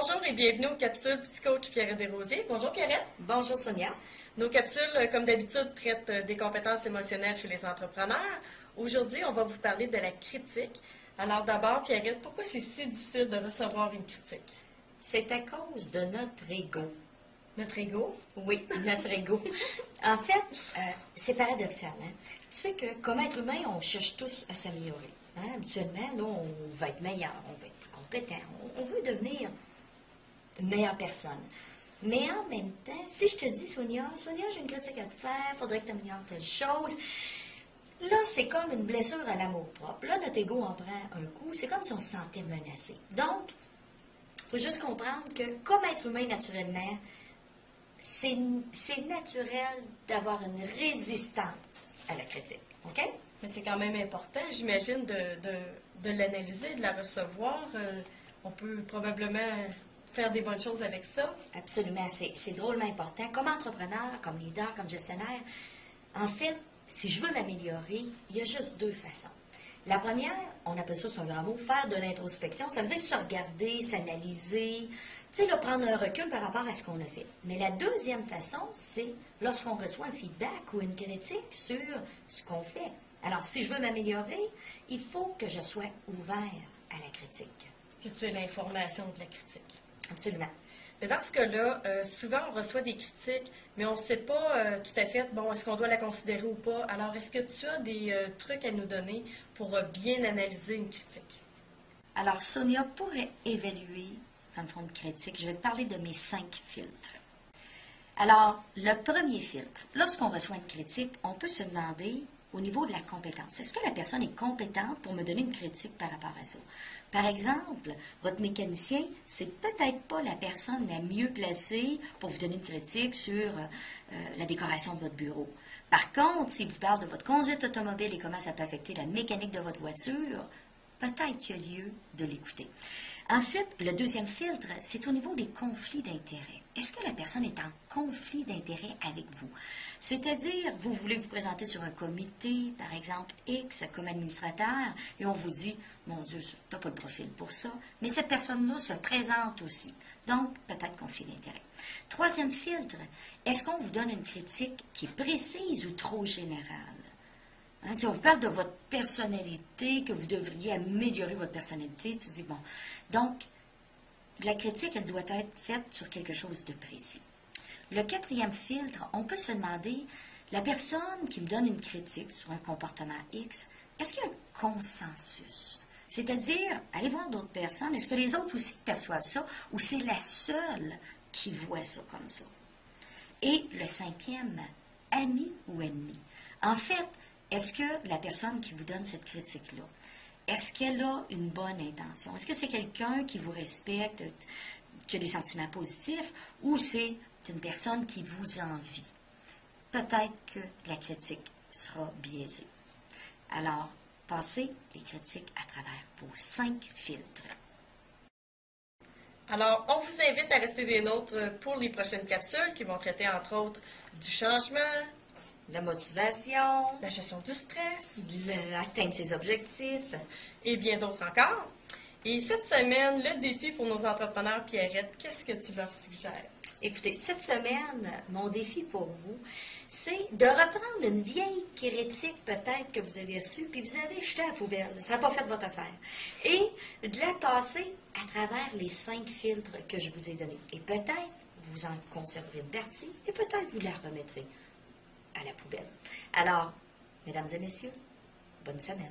Bonjour et bienvenue aux capsules Psycoach Pierrette Desrosiers. Bonjour Pierrette. Bonjour Sonia. Nos capsules, comme d'habitude, traitent des compétences émotionnelles chez les entrepreneurs. Aujourd'hui, on va vous parler de la critique. Alors d'abord, Pierrette, pourquoi c'est si difficile de recevoir une critique? C'est à cause de notre ego. Notre ego? Oui, notre ego. En fait, c'est paradoxal. Hein? Tu sais que comme être humain, on cherche tous à s'améliorer. Hein? Habituellement, là, on va être meilleur, on va être plus compétent, on veut devenir une meilleure personne. Mais en même temps, si je te dis, Sonia, j'ai une critique à te faire, il faudrait que tu améliores telle chose, là, c'est comme une blessure à l'amour-propre. Là, notre ego en prend un coup. C'est comme si on se sentait menacé. Donc, il faut juste comprendre que, comme être humain naturellement, c'est naturel d'avoir une résistance à la critique. OK? Mais c'est quand même important, j'imagine, de l'analyser, de la recevoir. On peut probablement faire des bonnes choses avec ça. Absolument. C'est drôlement important. Comme entrepreneur, comme leader, comme gestionnaire, en fait, si je veux m'améliorer, il y a juste deux façons. La première, on appelle ça, c'est un grand mot, faire de l'introspection. Ça veut dire se regarder, s'analyser, tu sais, là, prendre un recul par rapport à ce qu'on a fait. Mais la deuxième façon, c'est lorsqu'on reçoit un feedback ou une critique sur ce qu'on fait. Alors, si je veux m'améliorer, il faut que je sois ouvert à la critique. Que tu aies l'information de la critique. Absolument. Mais dans ce cas-là, souvent on reçoit des critiques, mais on ne sait pas tout à fait, bon, est-ce qu'on doit la considérer ou pas. Alors, est-ce que tu as des trucs à nous donner pour bien analyser une critique? Alors, Sonia, pour évaluer, dans le fond, une critique, je vais te parler de mes 5 filtres. Alors, le premier filtre, lorsqu'on reçoit une critique, on peut se demander au niveau de la compétence. Est-ce que la personne est compétente pour me donner une critique par rapport à ça? Par exemple, votre mécanicien, c'est peut-être pas la personne la mieux placée pour vous donner une critique sur la décoration de votre bureau. Par contre, s'il vous parle de votre conduite automobile et comment ça peut affecter la mécanique de votre voiture, peut-être qu'il y a lieu de l'écouter. Ensuite, le deuxième filtre, c'est au niveau des conflits d'intérêts. Est-ce que la personne est en conflit d'intérêts avec vous? C'est-à-dire, vous voulez vous présenter sur un comité, par exemple X, comme administrateur, et on vous dit, mon Dieu, tu n'as pas le profil pour ça, mais cette personne-là se présente aussi. Donc, peut-être conflit d'intérêts. Troisième filtre, est-ce qu'on vous donne une critique qui est précise ou trop générale? Hein, si on vous parle de votre personnalité, que vous devriez améliorer votre personnalité, tu dis, bon, donc, la critique, elle doit être faite sur quelque chose de précis. Le quatrième filtre, on peut se demander, la personne qui me donne une critique sur un comportement X, est-ce qu'il y a un consensus? C'est-à-dire, allez voir d'autres personnes, est-ce que les autres aussi perçoivent ça, ou c'est la seule qui voit ça comme ça? Et le cinquième, ami ou ennemi. En fait, est-ce que la personne qui vous donne cette critique-là, est-ce qu'elle a une bonne intention? Est-ce que c'est quelqu'un qui vous respecte, qui a des sentiments positifs, ou c'est une personne qui vous envie? Peut-être que la critique sera biaisée. Alors, passez les critiques à travers vos 5 filtres. Alors, on vous invite à rester des nôtres pour les prochaines capsules qui vont traiter, entre autres, du changement, La motivation, la gestion du stress, atteindre ses objectifs. et bien d'autres encore. Et cette semaine, le défi pour nos entrepreneurs, Pierrette, qu'est-ce que tu leur suggères? Écoutez, cette semaine, mon défi pour vous, c'est de reprendre une vieille critique peut-être que vous avez reçue, puis vous avez jeté à la poubelle. Ça n'a pas fait votre affaire. Et de la passer à travers les 5 filtres que je vous ai donnés. Et peut-être vous en conserverez une partie, et peut-être vous la remettrez à la poubelle. Alors, mesdames et messieurs, bonne semaine.